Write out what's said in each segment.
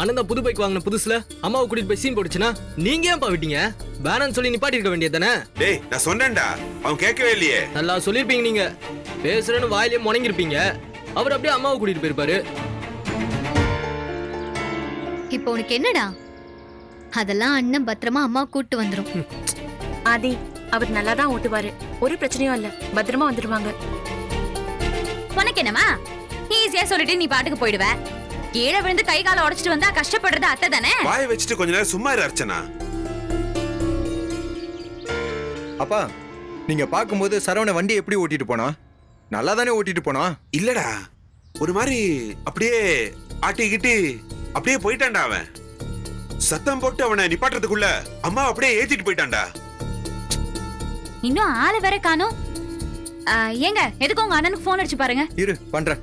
அண்ணன் தான் புது பைக் வாங்கின புதுசுல அம்மாவை கூட்டிட்டு போய் சீன் போட்டுச்சுன்னா நீங்க ஏன்பா விட்டீங்க? வேணான்னு சொல்லி நிப்பாட்டி இருக்க வேண்டியது தானே? டேய் நான் சொன்னேன்டா, அவன் கேட்கவே இல்லையே. நல்லா சொல்லிருப்பீங்க, நீங்க பேசுறேன்னு வாயிலே முணங்கிருப்பீங்க. அவர் அப்படியே அம்மாவை கூட்டிட்டு போயிருப்பாரு. இப்போ உனக்கு என்னடா? அதெல்லாம் அண்ணன் பத்திரமா அம்மா கூட்டு வந்துரும். ஆதி அவர் நல்லா தான் ஓட்டுவாரு, ஒரு பிரச்சனையும் இல்ல, பத்திரமா வந்துருவாங்க. உனக்கு என்னமா ஈஸியா சொல்லிட்டு நீ பாட்டுக்கு போயிடுவ? கீழே விழுந்து கை கால உடைச்சிட்டு வந்தா கஷ்டப்படுறது அத்தை தானே. வாயை வச்சுட்டு கொஞ்ச நேரம் சும்மா இரு அர்ச்சனா. அப்பா, நீங்க பாக்கும்போது சரவண வண்டி எப்படி ஓட்டிட்டு போனா? நல்லா தானே ஓட்டிட்டு போனா? இல்லடா, ஒரு மாதிரி அப்படியே ஆட்டிக்கிட்டு அப்படியே போயிட்டான்டா அவன். சத்தம் போட்டு அவனை நிப்பாட்டுறதுக்குள்ள அம்மா அப்படியே ஏத்திட்டு போயிட்டான்டா. இன்னும் ஆளு வேற காணோம். ஏங்க எதுக்கு உங்க அண்ணனுக்கு போன் அடிச்சு பாருங்க. இரு பண்றேன்.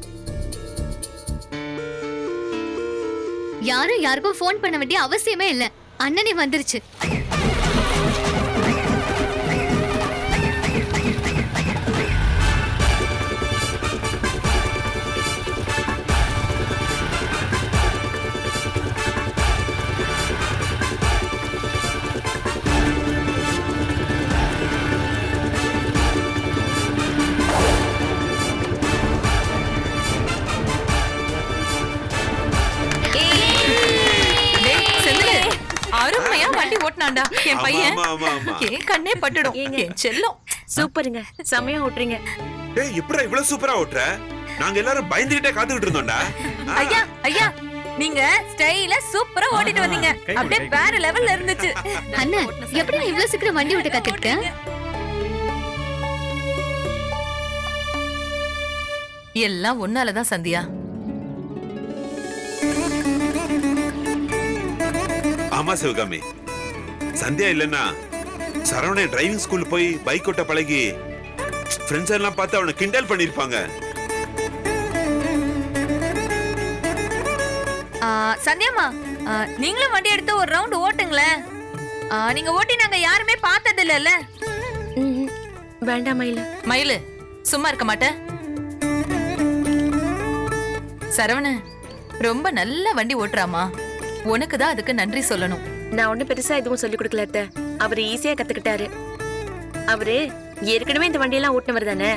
யாரும் யாருக்கும் போன் பண்ண வேண்டிய அவசியமே இல்ல. அண்ணனே வந்துருச்சு. அருமையா வண்டி ஓட்டுனாண்டா என் பையன். என் கண்ணே பட்டுடும். என் செல்லம் சூப்பருங்க, செமையா ஓட்டுறீங்க. டேய் எப்படா இவ்வளவு சூப்பரா ஓட்டுற? நாங்க எல்லாரும் பயந்துகிட்டே காத்துக்கிட்டு இருந்தோம்டா. ஐயா ஐயா, நீங்க ஸ்டைல சூப்பரா ஓட்டிட்டு வந்தீங்க. அப்படியே வேற லெவல்ல இருந்துச்சு. அண்ணா, எப்படி நீ இவ்வளவு சீக்கிரம் வண்டி ஓட்ட கத்துக்கிட்ட? எல்லாம் ஒன்னாலதான் சந்தியா. ஆமா சிவகாமி, சந்தியா இல்லன்னா சரவண டிரைவிங் ஸ்கூல் போய் பைக் ஓட்ட பழகி ஃப்ரெண்ட்ஸ் எல்லாம் பார்த்து அவனை கிண்டல் பண்ணிருப்பாங்க. சந்தியாமா, நீங்களும் வண்டி எடுத்து ஒரு ரவுண்ட் ஓட்டுங்களேன். நீங்க ஓட்டி நாங்க யாருமே பார்த்தது இல்ல. வேண்டாம் மயிலு. மயிலு சும்மா இருக்க மாட்டேன். சரவண ரொம்ப நல்ல வண்டி ஓட்டுறாமா. உனக்கு தான் அதுக்கு நன்றி சொல்லணும். நான் ஒண்ணு பெருசா எதுவும் சொல்லி கொடுக்கல அத்தை. அவரு ஈஸியா கத்துக்கிட்டாரு. அவரு ஏற்கனவே இந்த வண்டியெல்லாம் ஓட்டுனவர் தானே.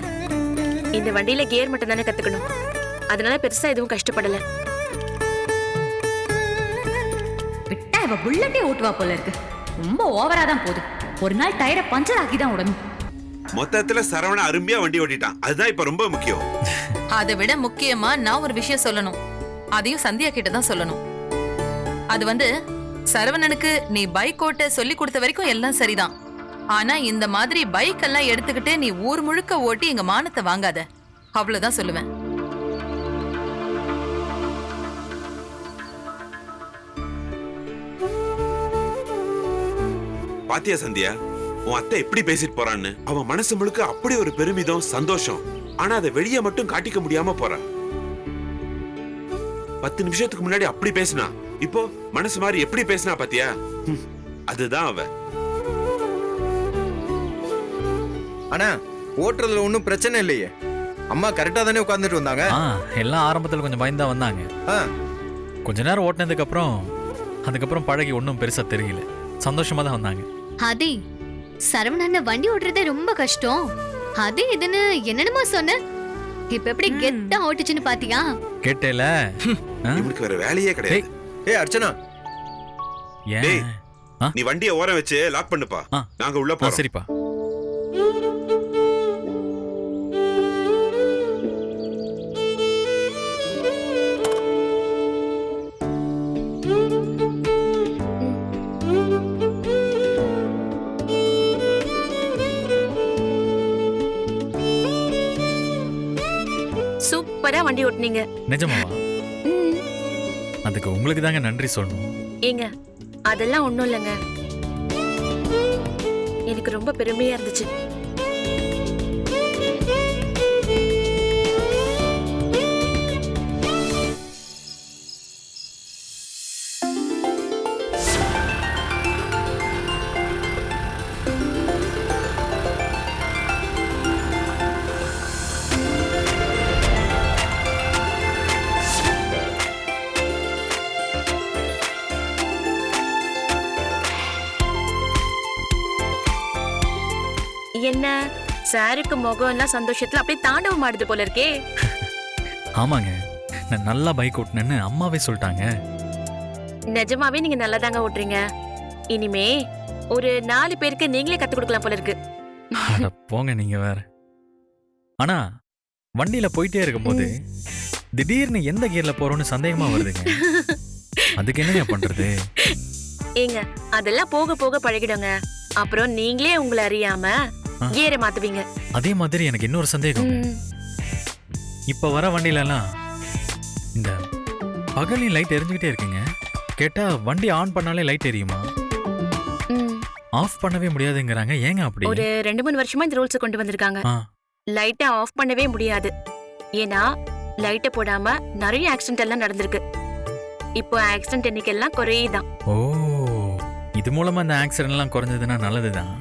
இந்த வண்டியில கியர் மட்டும் தானே கத்துக்கணும். அதனால பெருசா எதுவும் கஷ்டப்படல. விட்டா இவ புல்லட்டே ஓட்டுவா போல இருக்கு. ரொம்ப ஓவரா தான் போகுது. ஒரு நாள் டயரை பஞ்சர் ஆக்கி தான் உடனும். மொத்தத்துல சரவண அருமையா வண்டி ஓட்டிட்டான். அதுதான் இப்ப ரொம்ப முக்கியம். அதை விட முக்கியமா நான் ஒரு விஷயம் சொல்லணும். அதையும் சந்தியா கிட்ட தான் சொல்லணும். அது வந்து சரவணனுக்கு நீ பைக் ஓட்ட சொல்லி கொடுத்த வரைக்கும் எல்லாம் சரிதான். ஆனா இந்த மாதிரி பைக் எல்லாம் எடுத்துக்கிட்டு நீ ஊர் முழுக்க ஓட்டி எங்க மானத்தை வாங்காத. அவ்வளவுதான் சொல்லுவேன். பாத்தியா சந்தியா, உன் அத்தை எப்படி பேசிட்டு போறான்னு? அவன் மனசு முழுக்க அப்படி ஒரு பெருமிதம், சந்தோஷம். ஆனா அதை வெளியே மட்டும் காட்டிக்க முடியாம போறான். 10 நிமிஷத்துக்கு முன்னாடி அப்படி பேசினா, இப்போ மனசு மாதிரி எப்படி பேசினா பாத்தியா? அதுதான் அவ. அண்ணா, ஓட்டுறதுல ஒன்றும் பிரச்சனை இல்லையே. அம்மா கரெக்டா தானே உட்கார்ந்துட்டு வந்தாங்க. எல்லாம் ஆரம்பத்தில் கொஞ்சம் பயந்தா வந்தாங்க. கொஞ்ச நேரம் ஓட்டினதுக்கு அதுக்கப்புறம் பழகி ஒன்றும் பெருசா தெரியல. சந்தோஷமா தான் வந்தாங்க. அதே சரவணன் வண்டி ஓட்டுறதே ரொம்ப கஷ்டம். அதே இதுன்னு என்னென்னமோ சொன்ன. இப்ப எப்படி கெத்தா ஓட்டுச்சுன்னு பாத்தியா? கேட்டேல, இவனுக்கு வேற வேலையே கிடையாது. ஏய் அர்ச்சனா, டேய் நீ வண்டியை ஓரம் வச்சு லாக் பண்ணுப்பா. நாங்க உள்ள போறோம். சரிப்பா. சூப்பரா வண்டி ஓட்டுனீங்க. நிஜமாவா? அதுக்கு உங்களுக்கு தாங்க நன்றி சொல்லணும். ஏங்க அதெல்லாம் ஒண்ணும் இல்லைங்க. எனக்கு ரொம்ப பெருமையா இருந்துச்சு. சாருக்கு முகம் எல்லாம் சந்தோஷத்துல அப்படியே தாண்டவம் ஆடுது போல இருக்கே. ஆமாங்க, நான் நல்லா பைக் ஓட்டுனேன்னு அம்மாவே சொல்லிட்டாங்க. நிஜமாவே நீங்க நல்லாதாங்க ஓட்டுறீங்க. இனிமே ஒரு 4 பேருக்கு நீங்களே கத்து கொடுக்கலாம் போல இருக்கு. அட போங்க நீங்க வேற. ஆனா வண்டியில போயிட்டே இருக்கும்போது திடீர்னு எந்த கியர்ல போறோம்னு சந்தேகமா வருதுங்க. அதுக்கு என்னங்க பண்றது? ஏங்க அதெல்லாம் போக போக பழகிடுங்க. அப்புறம் நீங்களே உங்களை அறியாம கியரை மாத்துவீங்க. அதே மாதிரி எனக்கு இன்னொரு சந்தேகம். இப்ப வர வண்டியில எல்லாம் இந்த பகலின் லைட் எரிஞ்சுக்கிட்டே இருக்குங்க. கேட்டா வண்டி ஆன் பண்ணாலே லைட் எரியுமா? ஆஃப் பண்ணவே முடியாதுங்கறாங்க. ஏங்க அப்படி? ஒரு 2-3 வருஷமா இந்த ரூல்ஸ் கொண்டு வந்திருக்காங்க. லைட்டை ஆஃப் பண்ணவே முடியாது. ஏன்னா லைட்டை போடாம நிறைய ஆக்சிடென்ட் எல்லாம் நடந்திருக்கு. இப்போ ஆக்சிடென்ட் எண்ணிக்கைலாம் குறையுதான். ஓ, இது மூலமா இந்த ஆக்சிடென்ட் எல்லாம் குறைஞ்சதுன்னா நல்லதுதான்.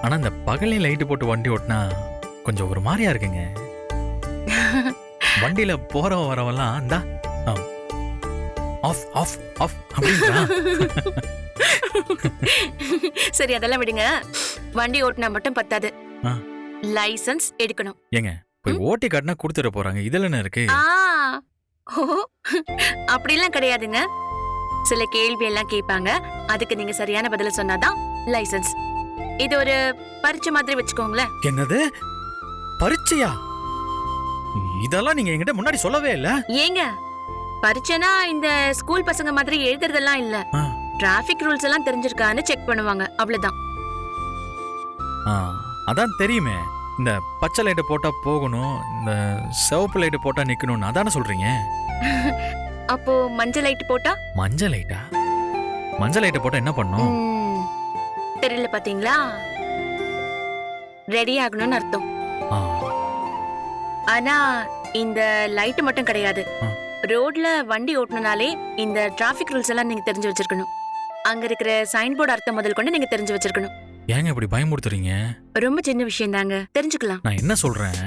ஆனா இந்த பகலின் லைட் போட்டு வண்டி ஓட்டினா கொஞ்சம் ஒரு மாதிரியா இருக்குங்க. வண்டியில போறவன் வரவெல்லாம் இந்தா ஆஃப் ஆஃப் ஆஃப் அப்படின்றான். சரி அதெல்லாம் விடுங்க. வண்டி ஓட்டினா மட்டும் பத்தாது, லைசென்ஸ் எடுக்கணும். ஏங்க போய் ஓட்டி காட்டினா கொடுத்துட போறாங்க. இதுல என்ன இருக்கு? அப்படிலாம் கிடையாதுங்க. சில கேள்வி எல்லாம் கேட்பாங்க. அதுக்கு நீங்க சரியான பதில சொன்னாதான் லைசென்ஸ். இது ஒரு பரீட்சை மாதிரி வச்சுக்கோங்களேன். என்னது பரீட்சையா? இதெல்லாம் நீங்க என்கிட்ட முன்னாடி சொல்லவே இல்ல. ஏங்க பரீட்சைனா இந்த ஸ்கூல் பசங்க மாதிரி எழுதுறதெல்லாம் இல்ல. டிராபிக் ரூல்ஸ் எல்லாம் தெரிஞ்சிருக்கான்னு செக் பண்ணுவாங்க, அவ்வளவுதான். அதான் தெரியுமே. இந்த பச்சை லைட்டை போட்டா போகணும், இந்த சிவப்பு லைட்டை போட்டா நிக்கணும்னு அதானே சொல்றீங்க? அப்போ மஞ்சள் லைட் போட்டா? மஞ்சள் லைட்டா? மஞ்சள் லைட்டை போட்டா என்ன பண்ணும்? தெரியல பாத்தீங்களா? ரெடி ஆகணும்னு அர்த்தம். ஆனா இந்த லைட் மட்டும் கிடையாது. ரோட்ல வண்டி ஓட்டணும்னாலே இந்த டிராபிக் ரூல்ஸ் எல்லாம் நீங்க தெரிஞ்சு வச்சிருக்கணும். அங்க இருக்கிற சைன் போர்டு அர்த்தம் முதல் கொண்டு நீங்க தெரிஞ்சு வச்சிருக்கணும். ஏங்க இப்படி பயமுறுத்துறீங்க? ரொம்ப சின்ன விஷயம் தாங்க, தெரிஞ்சுக்கலாம். நான் என்ன சொல்றேன்,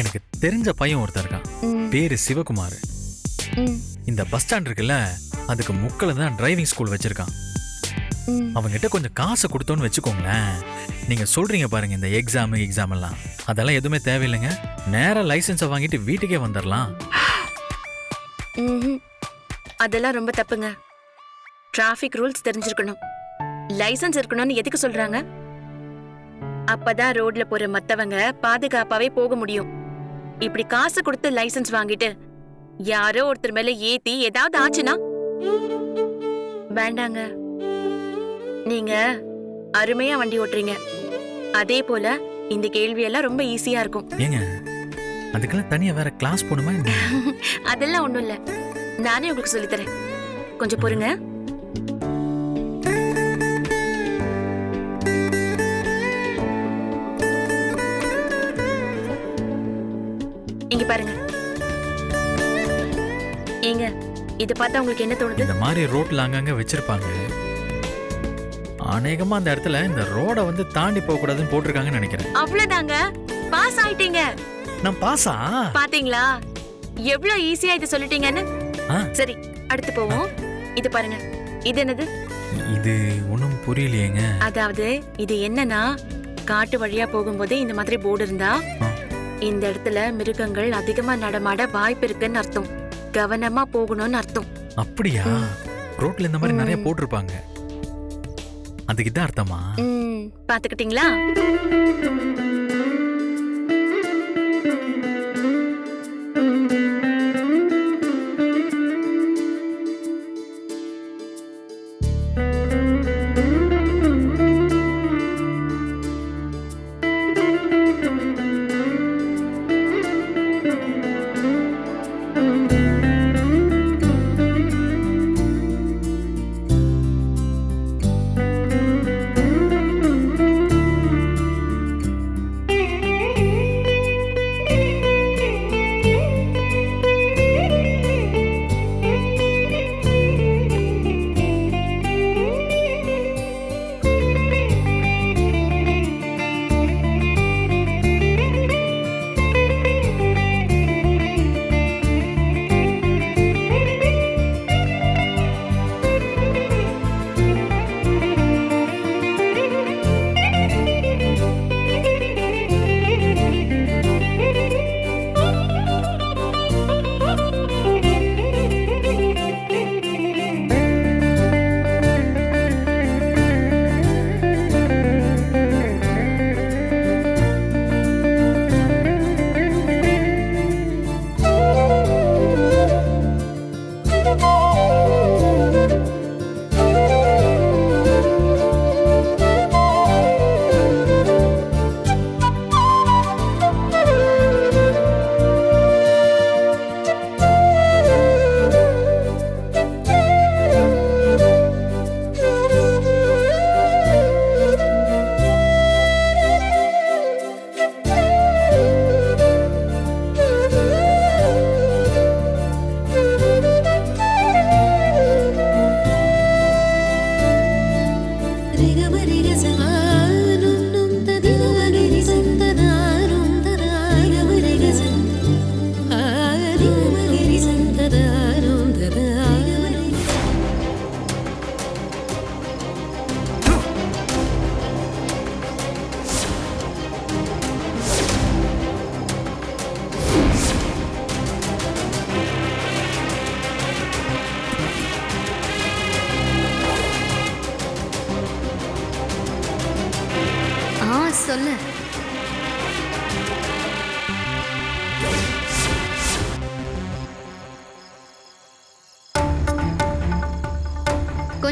எனக்கு தெரிஞ்ச பையன் ஒருத்தர் இருக்கான். பேரு சிவகுமார். இந்த பஸ் ஸ்டாண்ட் இருக்குல்ல, அதுக்கு முக்கல தான் டிரைவிங் ஸ்கூல் வச்சிருக்கான். அவங்கிட்ட கொஞ்சம் காசை கொடுத்தோன்னு வச்சுக்கோங்களேன். நீங்க சொல்றீங்க பாருங்க இந்த எக்ஸாம் எல்லாம், அதெல்லாம் எதுவுமே தேவையில்லைங்க. நேரா லைசன்ஸை வாங்கிட்டு வீட்டுக்கே வந்துடலாம். அதெல்லாம் ரொம்ப தப்புங்க. டிராபிக் ரூல்ஸ் தெரிஞ்சிருக்கணும், லைசென்ஸ் இருக்கணும்னு எதுக்கு சொல்றாங்க? அப்பதான் ரோட்ல போற மத்தவங்க பாதுகாப்பாவே போக முடியும். இப்படி காசு கொடுத்து லைசென்ஸ் வாங்கிட்டு யாரோ ஒருத்தர் மேல ஏத்தி ஏதாவது ஆச்சுன்னா வேண்டாங்க. நீங்க அருமையா வண்டி ஓட்டுறீங்க. அதே போல இந்த கேள்வி எல்லாம் ரொம்ப ஈஸியா இருக்கும். ஏங்க அதுக்கெல்லாம் தனியா வேற கிளாஸ் போணுமா? அதெல்லாம் ஒண்ணும் இல்ல, நானே உங்களுக்கு சொல்லி தரேன். கொஞ்சம் பொறுங்க. இங்க பாருங்க. ஏங்க இத பார்த்தா உங்களுக்கு என்ன தோணுது? இந்த மாதிரி ரோட்ல அங்கங்க வச்சிருப்பாங்க. அநேகமா அந்த இடத்துல இந்த ரோட வந்து தாண்டி போக கூடாதுன்னு போட்டிருக்காங்கன்னு நினைக்கிறேன். அவ்வளவுதாங்க, பாஸ் ஆயிட்டீங்க. நான் பாஸா? பாத்தீங்களா எவ்வளவு ஈஸியா இது சொல்லிட்டீங்கன்னு? சரி அடுத்து போவோம். இது பாருங்க, இது என்னது? இது ஒண்ணும் புரியலையேங்க. அதாவது இது என்னன்னா, காட்டு வழியா போகும்போது இந்த மாதிரி போர்டு இருந்தா இந்த இடத்துல மிருகங்கள் அதிகமா நடமாட வாய்ப்பு இருக்குன்னு அர்த்தம். கவனமா போகணும்னு அர்த்தம். அப்படியா? ரோட்ல இந்த மாதிரி நிறைய போட்டிருப்பாங்க, அதுக்கு இதான் அர்த்தமா? பாத்துக்கிட்டீங்களா?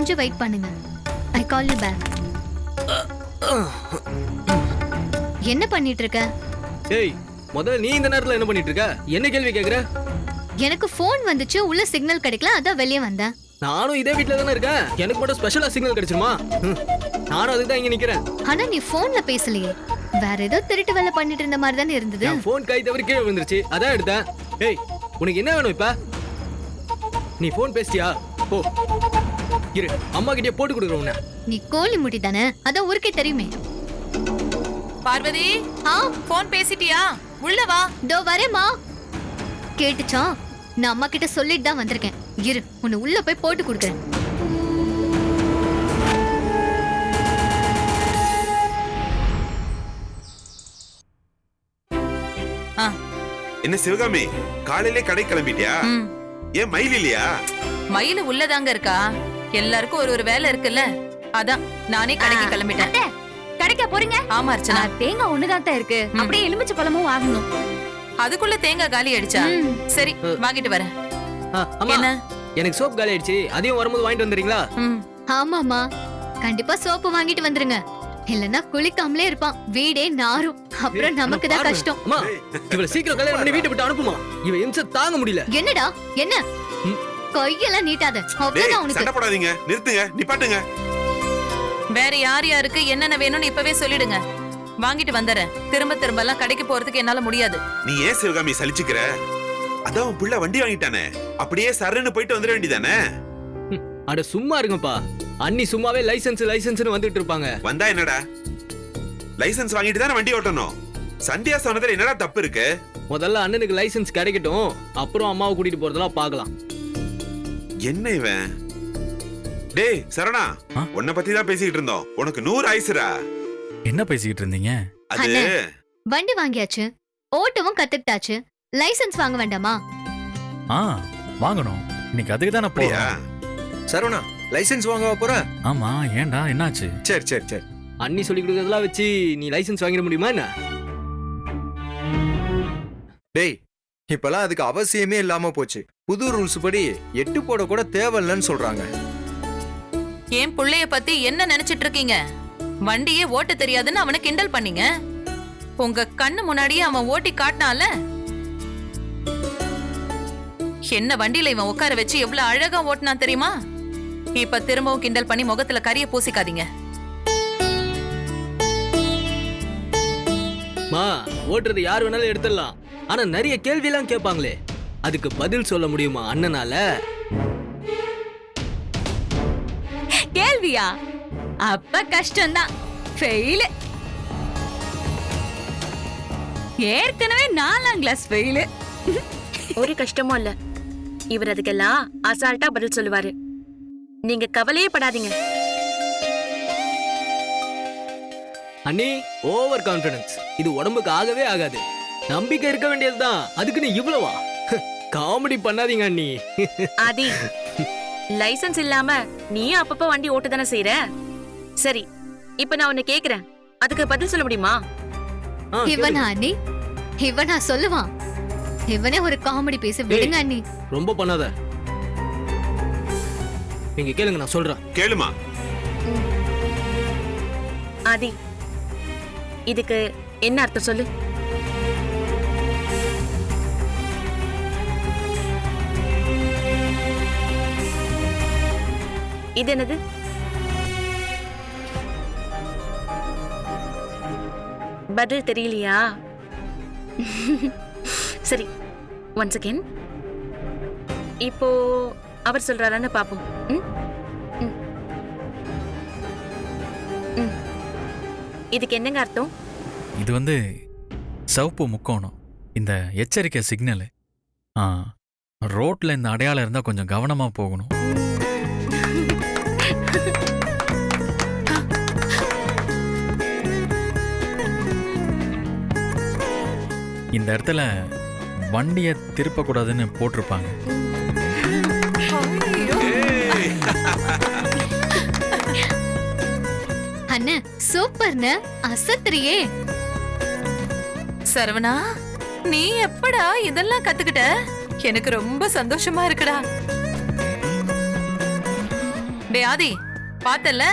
கொஞ்சம் வெயிட் பண்ணுங்க. ஐ கால் யூ பேக். என்ன பண்ணிட்டு இருக்க? ஏய் முதல்ல நீ இந்த நேரத்துல என்ன பண்ணிட்டு இருக்க? என்ன கேள்வி கேக்குற? எனக்கு ஃபோன் வந்துச்சு, உள்ள சிக்னல் கிடைக்கல, அதான் வெளியே வந்தேன். நானும் இதே வீட்ல தானே இருக்கேன். எனக்கு மட்டும் ஸ்பெஷலா சிக்னல் கிடைச்சிருமா? நானும் அதுக்கு தான் இங்க நிக்கிறேன். ஆனா நீ போன்ல பேசலையே, வேற ஏதோ திருட்டு வேலை பண்ணிட்டு இருந்த மாதிரி தானே இருந்தது. என் போன் கை தவறி கீழே விழுந்துருச்சு, அதான் எடுத்தேன். ஏய் உனக்கு என்ன வேணும் இப்ப? நீ போன் பேசிட்டியா? போ இரு, அம்மா கிட்டே போட்டு கொடுக்குறேன் உன்னை. நீ கோழி முடி தானே, அதான் ஊருக்கே தெரியுமே. பார்வதி, போன் பேசிட்டியா? உள்ள வா. தோ வரேம்மா. கேட்டுச்சா? நான் அம்மா கிட்ட சொல்லிட்டு தான் வந்திருக்கேன். இரு, உன்னை உள்ள போய் போட்டு கொடுக்குறேன். என்ன சிவகாமி, காலையிலே கடை கிளம்பிட்டியா? ம். ஏன் மயில் இல்லையா? மயிலு உள்ளதாங்க இருக்கா. எல்லாருக்கும் ஒரு ஒரு வேலை இருக்குல்ல, அதான் நானே கடைக்கு கிளம்பிட்டேன். கிடைக்க போறீங்க? ஆமா அர்ச்சனா, தேங்காய் ஒண்ணுதான் இருக்கு. அப்படியே எலுமிச்சை பழமும் வாங்கணும். அதுக்குள்ள தேங்காய் காலி ஆயிடுச்சா? சரி வாங்கிட்டு வரேன். அம்மா என்ன? எனக்கு சோப் காலி ஆயிடுச்சு, அதையும் வரும்போது வாங்கிட்டு வந்துறீங்களா? ம். ஆமாமா, கண்டிப்பா சோப்பு வாங்கிட்டு வந்துருங்க. இல்லன்னா குளிக்காமலே இருப்பான், வீடே நாரும். அப்புறம் நமக்கு தான் கஷ்டம். அம்மா இவளை சீக்கிரம் கல்யாணம் பண்ணி வீட்டை விட்டு அனுப்புமா. இவ இம்சை தாங்க முடியல. என்னடா என்ன? கையெல்லாம் நீட்டாத, அவ்வளவுதான் உனக்கு. சண்டை போடாதீங்க, நிறுத்துங்க, நிப்பாட்டுங்க. வேற யார் யாருக்கு என்னென்ன வேணும்னு இப்பவே சொல்லிடுங்க, வாங்கிட்டு வந்துறேன். திரும்ப திரும்ப எல்லாம் கடைக்கு போறதுக்கு என்னால முடியாது. நீ ஏன் சிவகாமி சலிச்சுக்கிற? அதான் உன் பிள்ளை வண்டி வாங்கிட்டானே, அப்படியே சரன்னு போயிட்டு வந்துட வேண்டியதானே? அட சும்மா இருங்கப்பா, அண்ணி சும்மாவே லைசன்ஸ்னு வந்துட்டு இருப்பாங்க. வந்தா என்னடா, லைசென்ஸ் வாங்கிட்டு தானே வண்டி ஓட்டணும். சந்தியா சொன்னதுல என்னடா தப்பு இருக்கு? முதல்ல அண்ணனுக்கு லைசன்ஸ் கிடைக்கட்டும், அப்புறம் அம்மாவை கூட்டிட்டு போறதெல்லாம் பார்க்கலாம். என்ன இவன்? டேய் சரணா, உன்னை பத்தி தான் பேசிக்கிட்டு இருந்தோம். உனக்கு 100 ஆயிசுரா. என்ன பேசிக்கிட்டு இருந்தீங்க? அது அண்ணே, வண்டி வாங்கியாச்சு, ஓட்டவும் கத்துக்கிட்டாச்சு, லைசென்ஸ் வாங்க வேண்டாமா? வாங்கணும். இன்னைக்கு அதுக்கு தானே அப்படியா? போறோம். சரவணா, லைசென்ஸ் வாங்க போற? ஆமா, ஏன்டா என்னாச்சு? சரி சரி சரி. அண்ணி சொல்லி கொடுக்கறதெல்லாம் வச்சு நீ லைசன்ஸ் வாங்கிட முடியுமா என்ன? டேய், இப்பெல்லாம் அதுக்கு அவசியமே இல்லாம போச்சு. புது ரூல்ஸ் படி 8 போட கூட தேவையில்லைன்னு சொல்றாங்க. என் புள்ளைய பத்தி என்ன நினைச்சிட்டு இருக்கீங்க? வண்டியே ஓட்ட தெரியாதுன்னு அவனை கிண்டல் பண்ணீங்க. உங்க கண்ணு முன்னாடியே அவன் ஓட்டி காட்டினால. என்ன வண்டியில இவன் உட்கார வச்சு எவ்வளவு அழகா ஓட்டினான் தெரியுமா? இப்ப திரும்பவும் கிண்டல் பண்ணி முகத்துல கரிய பூசிக்காதீங்க. மா ஓட்டுறது யார் வேணாலும் எடுத்துடலாம், ஆனா நிறைய கேள்வி எல்லாம் கேட்பாங்களே, அதுக்கு பதில் சொல்ல முடியுமா அண்ணனால? கேள்வியா? அப்ப கஷ்டம்தான். ஃபெயில். ஏற்கனவே 4ஆம் கிளாஸ் ஃபெயில். ஒரு கஷ்டமும் இல்ல. இவர் அதுக்கெல்லாம் அசால்ட்டா பதில் சொல்லுவாரு. நீங்க கவலையே படாதீங்க. அண்ணி ஓவர் கான்பிடன்ஸ், இது உடம்புக்கு ஆகவே ஆகாது. நம்பிக்கை இருக்க வேண்டியதுதான், அதுக்கு நீ இவ்வளவா? காமெடி பண்ணாதீங்க அண்ணி. ஆதி, லைசென்ஸ் இல்லாம நீயும் அப்பப்ப வண்டி ஓட்டு தானே செய்யற? சரி, இப்ப நான் உன்னை கேக்குறேன், அதுக்கு பதில் சொல்ல முடியுமா? இவனா அண்ணி? இவனா சொல்லுவான்? இவனே ஒரு காமெடி பேச விடுங்க அண்ணி. ரொம்ப பண்ணாத. நீங்க கேளுங்க, நான் சொல்றேன். கேளுமா. ஆதி, இதுக்கு என்ன அர்த்தம் சொல்லு? இது என்னது? பதில் தெரியலையா? சரி, ஒன் செகண்ட். இப்போ அவர் சொல்றாரான்னு பாப்போம். இதுக்கு என்னங்க அர்த்தம்? இது வந்து சிவப்பு முக்கோணம், இந்த எச்சரிக்கை சிக்னல். ரோட்ல இந்த அடையாளம் இருந்தா கொஞ்சம் கவனமா போகணும். இந்த இடத்துல வண்டியை திருப்பக்கூடாதுன்னு போட்டிருப்பாங்க. அண்ணே சூப்பர்னு அசத்துறியே. சரவணா, நீ எப்படா இதெல்லாம் கத்துக்கிட்ட? எனக்கு ரொம்ப சந்தோஷமா இருக்குடா. டே ஆதி, பார்த்தல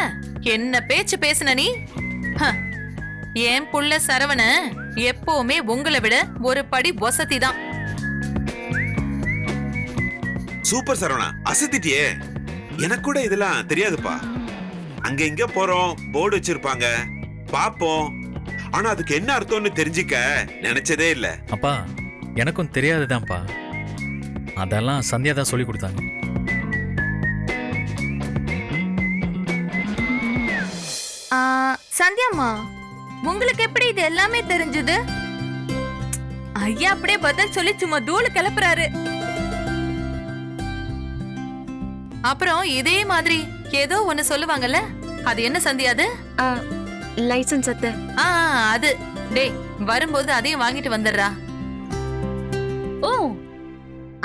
என்ன பேச்சு பேசுன நீ? ஹ, என் புள்ள சரவண எப்பவுமே உங்களை விட ஒரு படி வசதி தான். சூப்பர் சரவணா, அசத்திட்டியே. எனக்கு கூட இதெல்லாம் தெரியாதுப்பா. அங்க இங்க போறோம், போர்டு வச்சிருப்பாங்க, பாப்போம். ஆனா அதுக்கு என்ன அர்த்தம்னு தெரிஞ்சுக்க நினைச்சதே இல்ல. அப்பா எனக்கும் தெரியாதுதான்ப்பா. அதெல்லாம் சந்தியா தான் சொல்லி கொடுத்தாங்க. சந்தியாம்மா, உங்களுக்கு எப்படி இது எல்லாமே தெரிஞ்சது? ஐயா அப்படியே பதில் சொல்லி சும்மா தூளு கிளப்புறாரு. அப்புறம் இதே மாதிரி ஏதோ ஒண்ணு சொல்லுவாங்கல்ல, அது என்ன சந்தியா அது? லைசன்ஸ் அத்தை. ஆ, அது. டேய், வரும்போது அதையும் வாங்கிட்டு வந்துடுறா. ஓ,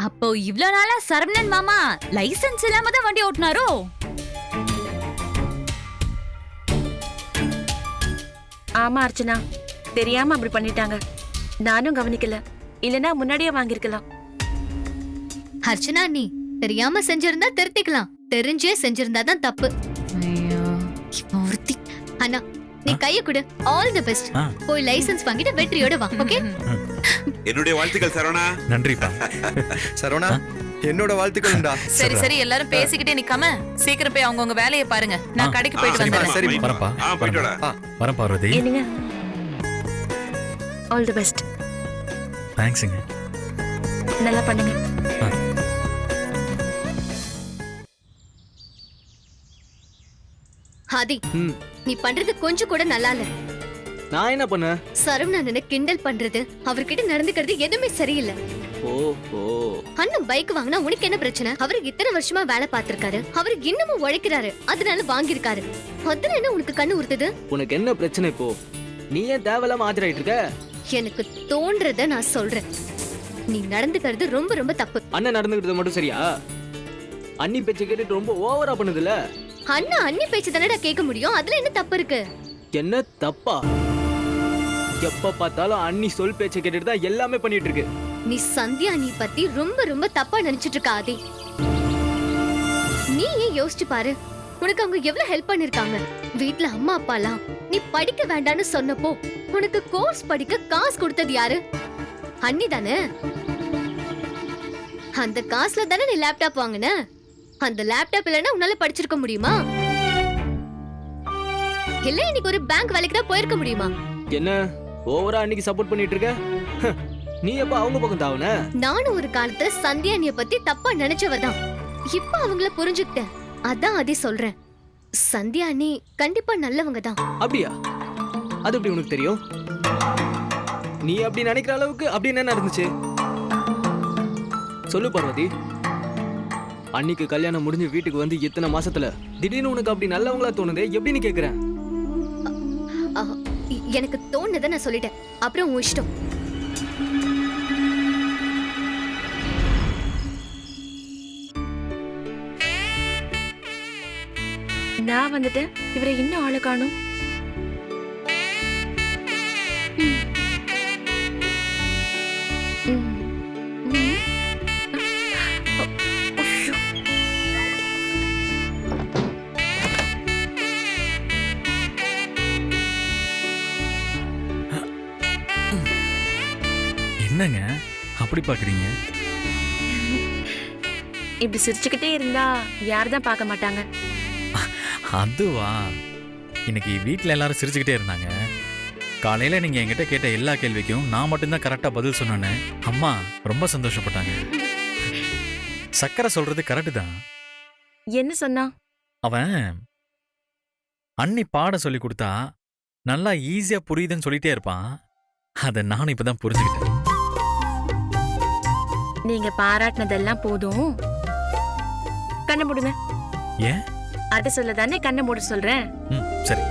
அப்போ இவ்ளோ நாளா சரவணன் மாமா லைசென்ஸ் இல்லாம தான் வண்டி ஓட்டுனாரோ? ஆமா அர்ச்சனா, தெரியாம அப்படி பண்ணிட்டாங்க. நானும் கவனிக்கல. இல்லனா முன்னாடியே வாங்கிருக்கலாம். அர்ச்சனா, நீ தெரியாம செஞ்சிருந்தா திருத்திக்கலாம். தெரிஞ்சே செஞ்சிருந்தா தான் தப்பு. இவன் ஒருத்தி. அண்ணா, நீ கைய கொடு. All the best. ஆ. போய் லைசென்ஸ் வாங்கிட்டு வெற்றியோட வா. ஓகே? என்னுடைய வாழ்த்துக்கள் சரவணா. நன்றிப்பா. சரவணா, என்னோட வாழ்த்துக்கள்டா. சரி சரி, எல்லாரும் பேசிக்கிட்டே நிக்காம சீக்கிரம் போய் அவங்கவங்க வேலையை பாருங்க. நான் கடைக்கு போயிட்டு சரிப்பா, வந்துடுறேன். சரி. வரப்பா. போயிட்டு வாடா. வரேன் பார்வதி. என்னங்க? All the best. தேங்க்ஸுங்க. நல்லா பண்ணுங்க. ஆதி, நீ பண்றது கொஞ்சம் கூட நல்லா இல்ல. நான் என்ன பண்ண? சரவணனை கிண்டல் பண்றது, அவர்கிட்ட நடந்துக்கிறது எதுவுமே சரியில்லை. ஓ ஓ, அண்ணன் பைக் வாங்கினா உனக்கு என்ன பிரச்சனை? அவரு இத்தனை வருஷமா வேலை பார்த்திருக்காரு. அவரு இன்னமும் உழைக்கிறாரு, அதனால வாங்கியிருக்காரு. அதுல என்ன உனக்கு கண்ணு உறுத்துது? உனக்கு என்ன பிரச்சனை இப்போ? நீ ஏன் தேவையில்லாம ஆஜராயிட்டு இருக்க? எனக்கு தோன்றத நான் சொல்றேன். நீ நடந்துக்கிறது ரொம்ப ரொம்ப தப்பு. அண்ணன் நடந்துக்கிட்டது மட்டும் சரியா? அண்ணி பேச்சை கேட்டுட்டு ரொம்ப ஓவரா பண்ணுதுல. அண்ணா அண்ணி பேச்சு தானடா கேட்க முடியும். அதுல என்ன தப்பு இருக்கு? என்ன தப்பா? எப்ப பார்த்தாலும் அண்ணி சொல் பேச்சை கேட்டுட்டு தான் எல்லாமே பண்ணிட்டு இருக்கு. நீ சந்தியா நீ பத்தி ரொம்ப ரொம்ப தப்பா நினைச்சிட்டு இருக்க ஆதி. நீ ஏன் யோசிச்சு பாரு. உனக்கு அவங்க எவ்வளவு ஹெல்ப் பண்ணிருக்காங்க. வீட்ல அம்மா அப்பாலாம் நீ படிக்க வேண்டாம்னு சொன்னப்போ உனக்கு கோர்ஸ் படிக்க காசு கொடுத்தது யாரு? அண்ணி தானே. அந்த காசுல தானே நீ லேப்டாப் வாங்குன. அந்த லேப்டாப் இல்லைன்னா உன்னால படிச்சிருக்க முடியுமா? இல்ல இன்னைக்கு ஒரு பேங்க் வேலைக்கு தான் போயிருக்க முடியுமா? என்ன ஓவரா அன்னைக்கு சப்போர்ட் பண்ணிட்டு இருக்க? நீ எப்ப அவங்க பக்கம் தாவன? நானும் ஒரு காலத்துல சந்தியா நீ பத்தி தப்பா நினைச்சவதான். இப்ப அவங்கள புரிஞ்சுக்கிட்டேன். அதான் அதே சொல்றேன். சந்தியா நீ கண்டிப்பா நல்லவங்க தான். அப்படியா? அது எப்படி உனக்கு தெரியும்? நீ அப்படி நினைக்கிற அளவுக்கு அப்படி என்ன நடந்துச்சு? சொல்லு பார்வதி. அன்னைக்கு கல்யாணம் முடிஞ்சு வீட்டுக்கு வந்து இத்தனை மாசத்துல திடீர்னு உனக்கு அப்படி நல்லவங்களா தோணுதே, எப்படின்னு கேக்குறேன். எனக்கு தோணுனதை நான் சொல்லிட்டேன். அப்புறம் உன் இஷ்டம். நான் வந்துட்டேன். இவரை இன்னும் ஆளை காணும். என்னங்க அப்படி பாக்குறீங்க? இப்படி சிரிச்சுக்கிட்டே இருந்தா யார்தான் பார்க்க மாட்டாங்க. அதுவா, இன்னைக்கு வீட்டில் எல்லாரும் சிரிச்சுக்கிட்டே இருந்தாங்க. காலையில நீங்க என்கிட்ட கேட்ட எல்லா கேள்விக்கும் நான் மட்டும்தான் கரெக்டா பதில் சொன்னேன்னு அம்மா ரொம்ப சந்தோஷப்பட்டாங்க. சக்கரை சொல்றது கரெக்டு தான். என்ன சொன்னா? அவன் அண்ணி பாடம் சொல்லி கொடுத்தா நல்லா ஈஸியா புரியுதுன்னு சொல்லிட்டே இருப்பான். அதை நானும் இப்பதான் புரிஞ்சுக்கிட்டேன். நீங்க பாராட்டினதெல்லாம் போதும். கண்ணை மூடுங்க. ஏன்? அதை சொல்லதானே கண்ணை மூட சொல்றேன். சரி.